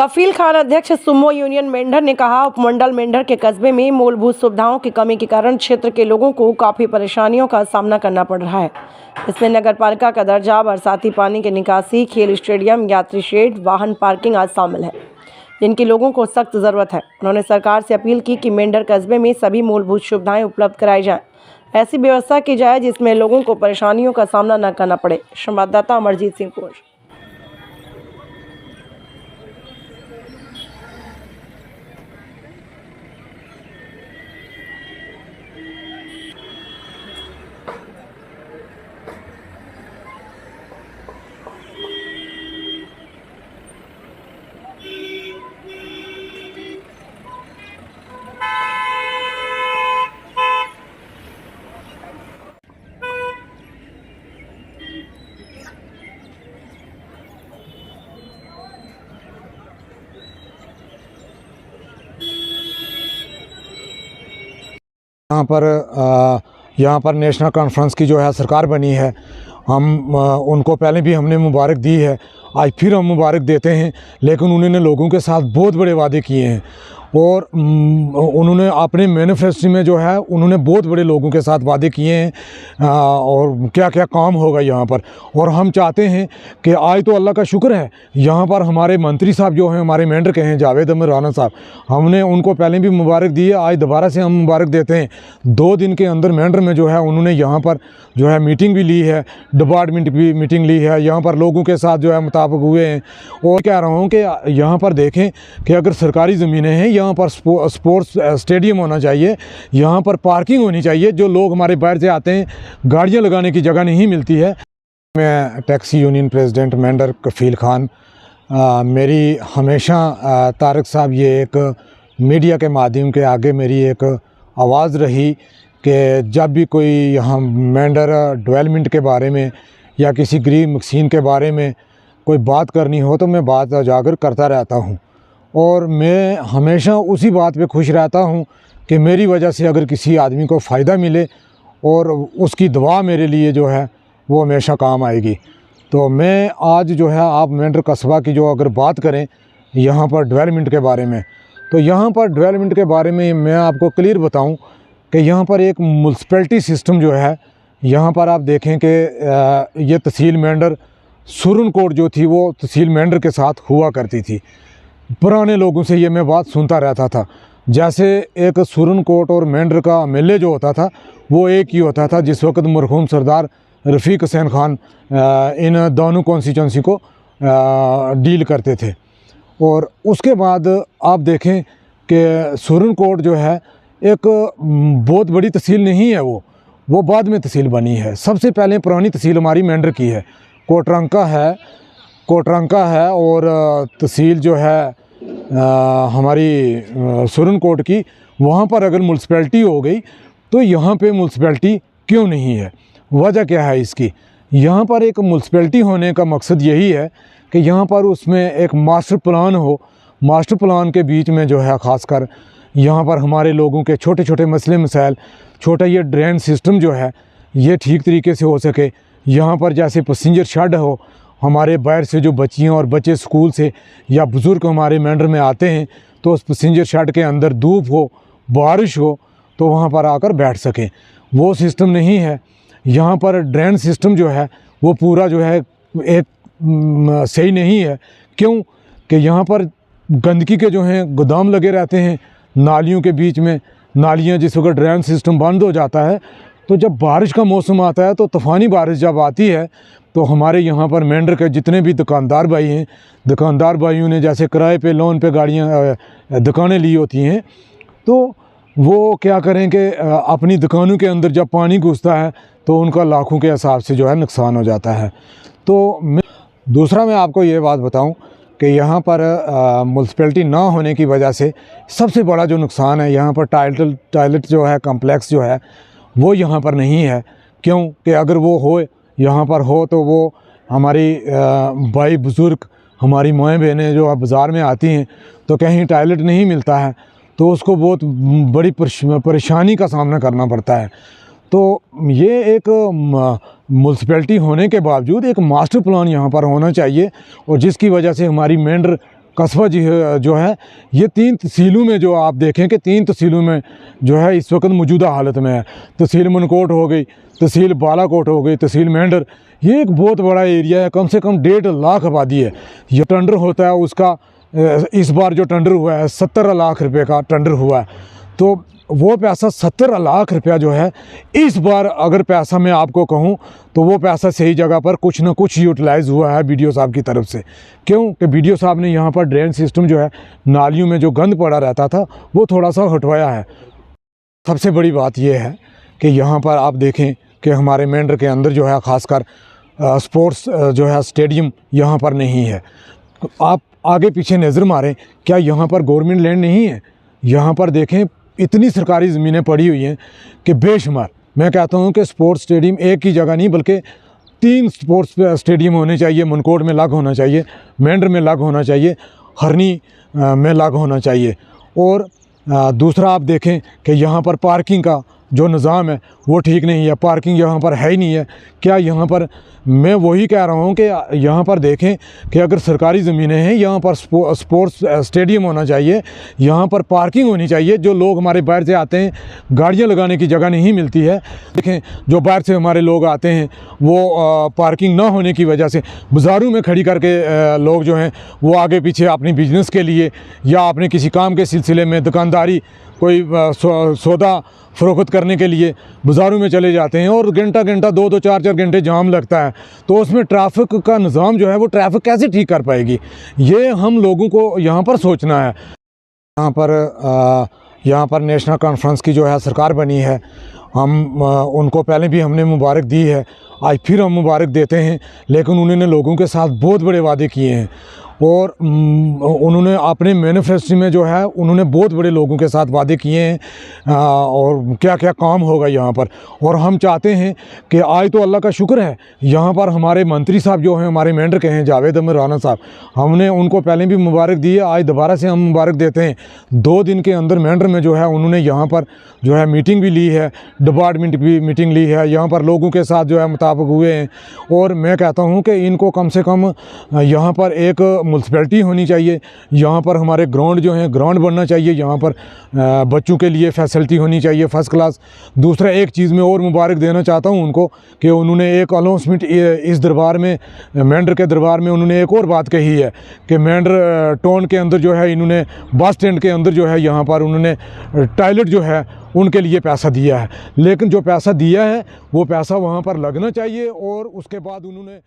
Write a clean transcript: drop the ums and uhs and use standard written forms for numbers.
कफील खान अध्यक्ष Sumo union Mendhar ने कहा, उपमंडल मेंढर के कस्बे में मूलभूत सुविधाओं की कमी के कारण क्षेत्र के लोगों को काफ़ी परेशानियों का सामना करना पड़ रहा है। इसमें नगरपालिका का दर्जा, बरसाती पानी की निकासी, खेल स्टेडियम, यात्री शेड, वाहन पार्किंग आदि शामिल है, जिनकी लोगों को सख्त ज़रूरत है। उन्होंने सरकार से अपील की कि मेंढर कस्बे में सभी मूलभूत सुविधाएँ उपलब्ध कराई जाएँ, ऐसी व्यवस्था की जाए जिसमें लोगों को परेशानियों का सामना न करना पड़े। संवाददाता अमरजीत सिंह कोच। यहाँ पर नेशनल कॉन्फ्रेंस की जो है सरकार बनी है। हम उनको पहले भी हमने मुबारक दी है, आज फिर हम मुबारक देते हैं। लेकिन उन्होंने लोगों के साथ बहुत बड़े वादे किए हैं और उन्होंने अपने मैनिफेस्टो में जो है उन्होंने बहुत बड़े लोगों के साथ वादे किए हैं और क्या क्या काम होगा यहाँ पर। और हम चाहते हैं कि आज तो अल्लाह का शुक्र है, यहाँ पर हमारे मंत्री साहब जो हैं हमारे मेंढर के हैं, जावेद अहमद राना साहब, हमने उनको पहले भी मुबारक दी है, आज दोबारा से हम मुबारक देते हैं। 2 दिन के अंदर मेंढर में जो है उन्होंने यहाँ पर जो है मीटिंग भी ली है, डिपार्टमेंट की मीटिंग ली है, यहाँ पर लोगों के साथ जो है मुताबिक हुए हैं। और कह रहा हूँ कि यहाँ पर देखें कि अगर सरकारी ज़मीनें हैं, यहाँ पर स्पोर्ट्स स्टेडियम होना चाहिए, यहाँ पर पार्किंग होनी चाहिए। जो लोग हमारे बाहर से आते हैं, गाड़ियाँ लगाने की जगह नहीं मिलती है। मैं टैक्सी यूनियन प्रेसिडेंट मेंढर कफील खान, मेरी हमेशा तारक साहब ये एक मीडिया के माध्यम के आगे मेरी एक आवाज़ रही कि जब भी कोई यहाँ मेंढर डेवलपमेंट के बारे में या किसी गरीब मकसीन के बारे में कोई बात करनी हो तो मैं बात उजागर करता रहता हूँ। और मैं हमेशा उसी बात पे खुश रहता हूँ कि मेरी वजह से अगर किसी आदमी को फ़ायदा मिले और उसकी दुआ मेरे लिए जो है वो हमेशा काम आएगी। तो मैं आज जो है आप मेंढर कस्बा की जो अगर बात करें यहाँ पर डेवलपमेंट के बारे में, तो यहाँ पर डेवलपमेंट के बारे में मैं आपको क्लियर बताऊँ कि यहाँ पर एक म्यूनसिपैलिटी सिस्टम जो है, यहाँ पर आप देखें कि ये तहसील मेंढर सुरनकोट जो थी वो तहसील मेंढर के साथ हुआ करती थी। पुराने लोगों से ये मैं बात सुनता रहता था, जैसे एक सुरनकोट और मेंढर का एमएलए जो होता था वो एक ही होता था, जिस वक्त मरहूम सरदार रफ़ीक हुसैन खान इन दोनों कॉन्स्टिट्यूंसी को डील करते थे। और उसके बाद आप देखें कि सुरनकोट जो है एक बहुत बड़ी तहसील नहीं है, वो बाद में तहसील बनी है। सबसे पहले पुरानी तहसील हमारी मेंढर की है, कोटरंका है और तहसील जो है हमारी सुरनकोट की, वहाँ पर अगर म्यूनसिपैलिटी हो गई तो यहाँ पे म्यूनसिपैलिटी क्यों नहीं है? वजह क्या है इसकी? यहाँ पर एक म्यूनसिपैलिटी होने का मकसद यही है कि यहाँ पर उसमें एक मास्टर प्लान हो। मास्टर प्लान के बीच में जो है ख़ासकर यहाँ पर हमारे लोगों के छोटे छोटे मसले मसाइल, छोटा ये ड्रेन सिस्टम जो है ये ठीक तरीके से हो सके। यहाँ पर जैसे पैसेंजर शेड हो, हमारे बाहर से जो बच्चियाँ और बच्चे स्कूल से या बुज़ुर्ग हमारे मेंढर में आते हैं तो उस पैसेंजर शेड के अंदर धूप हो, बारिश हो तो वहाँ पर आकर बैठ सकें, वो सिस्टम नहीं है। यहाँ पर ड्रेन सिस्टम जो है वो पूरा जो है एक सही नहीं है। क्यों कि यहाँ पर गंदगी के जो हैं गोदाम लगे रहते हैं नालियों के बीच में। नालियाँ जिस वक्त ड्रेन सिस्टम बंद हो जाता है तो जब बारिश का मौसम आता है तो तूफ़ानी बारिश जब आती है तो हमारे यहाँ पर मेंढर के जितने भी दुकानदार भाई हैं, दुकानदार भाइयों ने जैसे किराए पे लोन पे गाड़ियाँ दुकानें ली होती हैं, तो वो क्या करें कि अपनी दुकानों के अंदर जब पानी घुसता है तो उनका लाखों के हिसाब से जो है नुकसान हो जाता है। तो दूसरा मैं आपको ये बात बताऊं कि यहाँ पर म्यूनसिपैलिटी ना होने की वजह से सबसे बड़ा जो नुकसान है, यहाँ पर टॉयलेट जो है कम्प्लेक्स जो है वो यहाँ पर नहीं है। क्यों कि अगर वो हो यहाँ पर हो तो वो हमारी भाई बुज़ुर्ग, हमारी माएँ बहनें जो बाज़ार में आती हैं तो कहीं टॉयलेट नहीं मिलता है तो उसको बहुत बड़ी परेशानी का सामना करना पड़ता है। तो ये एक म्यूनसिपैलिटी होने के बावजूद एक मास्टर प्लान यहाँ पर होना चाहिए और जिसकी वजह से हमारी मेंढर कस्बा जो है ये 3 तहसीलों में जो आप देखें कि 3 तहसीलों में जो है इस वक्त मौजूदा हालत में है। तहसील मनकोट हो गई, तहसील बालाकोट हो गई, तहसील मेंढर, ये एक बहुत बड़ा एरिया है, कम से कम 1.5 लाख आबादी है। ये टेंडर होता है उसका, इस बार जो टेंडर हुआ है 17 लाख रुपए का टेंडर हुआ है। तो वो पैसा 17 लाख रुपया जो है इस बार, अगर पैसा मैं आपको कहूँ तो वो पैसा सही जगह पर कुछ ना कुछ यूटिलाइज़ हुआ है बीडीओ साहब की तरफ से। क्यों कि बीडीओ साहब ने यहाँ पर ड्रेन सिस्टम जो है, नालियों में जो गंद पड़ा रहता था वो थोड़ा सा हटवाया है। सबसे बड़ी बात ये है कि यहाँ पर आप देखें कि हमारे मेंढर के अंदर जो है ख़ासकर स्पोर्ट्स जो है स्टेडियम यहाँ पर नहीं है। आप आगे पीछे नज़र मारें, क्या यहाँ पर गवर्नमेंट लैंड नहीं है? यहाँ पर देखें इतनी सरकारी ज़मीनें पड़ी हुई हैं कि बेशुमार। मैं कहता हूँ कि स्पोर्ट्स स्टेडियम एक ही जगह नहीं बल्कि 3 स्पोर्ट्स स्टेडियम होने चाहिए। मनकोट में अलग होना चाहिए, मेंढर में अलग होना चाहिए, हरनी में अलग होना चाहिए। और दूसरा आप देखें कि यहाँ पर पार्किंग का जो निज़ाम है वो ठीक नहीं है, पार्किंग यहाँ पर है ही नहीं है। क्या यहाँ पर, मैं वही कह रहा हूँ कि यहाँ पर देखें कि अगर सरकारी ज़मीनें हैं यहाँ पर स्पोर्ट्स स्टेडियम होना चाहिए, यहाँ पर पार्किंग होनी चाहिए। जो लोग हमारे बाहर से आते हैं, गाड़ियाँ लगाने की जगह नहीं मिलती है। देखें जो बाहर से हमारे लोग आते हैं वो पार्किंग ना होने की वजह से बाज़ारों में खड़ी करके लोग जो हैं वो आगे पीछे अपनी बिजनेस के लिए या अपने किसी काम के सिलसिले में, दुकानदारी, कोई सौदा फ़रोख्त करने के लिए बाज़ारों में चले जाते हैं और घंटा 2-2, 4-4 घंटे जाम लगता है। तो उसमें ट्रैफिक का निज़ाम जो है वो ट्रैफिक कैसे ठीक कर पाएगी? ये हम लोगों को यहाँ पर सोचना है। यहाँ पर नेशनल कॉन्फ्रेंस की जो है सरकार बनी है, हम उनको पहले भी हमने मुबारक दी है, आज फिर हम मुबारक देते हैं। लेकिन उन्होंने लोगों के साथ बहुत बड़े वादे किए हैं और उन्होंने अपने मैनिफेस्टो में जो है उन्होंने बहुत बड़े लोगों के साथ वादे किए हैं और क्या क्या काम होगा यहाँ पर। और हम चाहते हैं कि आज तो अल्लाह का शुक्र है यहाँ पर हमारे मंत्री साहब जो हैं, हमारे मेंढर के हैं जावेद अहमद राना साहब, हमने उनको पहले भी मुबारक दी है, आज दोबारा से हम मुबारक देते हैं। 2 दिन के अंदर मेंढर में जो है उन्होंने यहाँ पर जो है मीटिंग भी ली है, डिपार्टमेंट भी मीटिंग ली है, यहाँ पर लोगों के साथ जो है मुताबिक हुए हैं। और मैं कहता हूँ कि इनको कम से कम यहाँ पर एक म्यूनसिपैलिटी होनी चाहिए, यहाँ पर हमारे ग्राउंड जो हैं ग्राउंड बनना चाहिए, यहाँ पर बच्चों के लिए फैसिलिटी होनी चाहिए फर्स्ट क्लास। दूसरा एक चीज़ में और मुबारक देना चाहता हूँ उनको कि उन्होंने एक अनाउंसमेंट इस दरबार में, मेंढर के दरबार में उन्होंने एक और बात कही है कि मेंढर टाउन के अंदर जो है इन्होंने बस स्टैंड के अंदर जो है यहाँ पर उन्होंने टॉयलेट जो है उनके लिए पैसा दिया है। लेकिन जो पैसा दिया है वो पैसा वहाँ पर लगना चाहिए और उसके बाद उन्होंने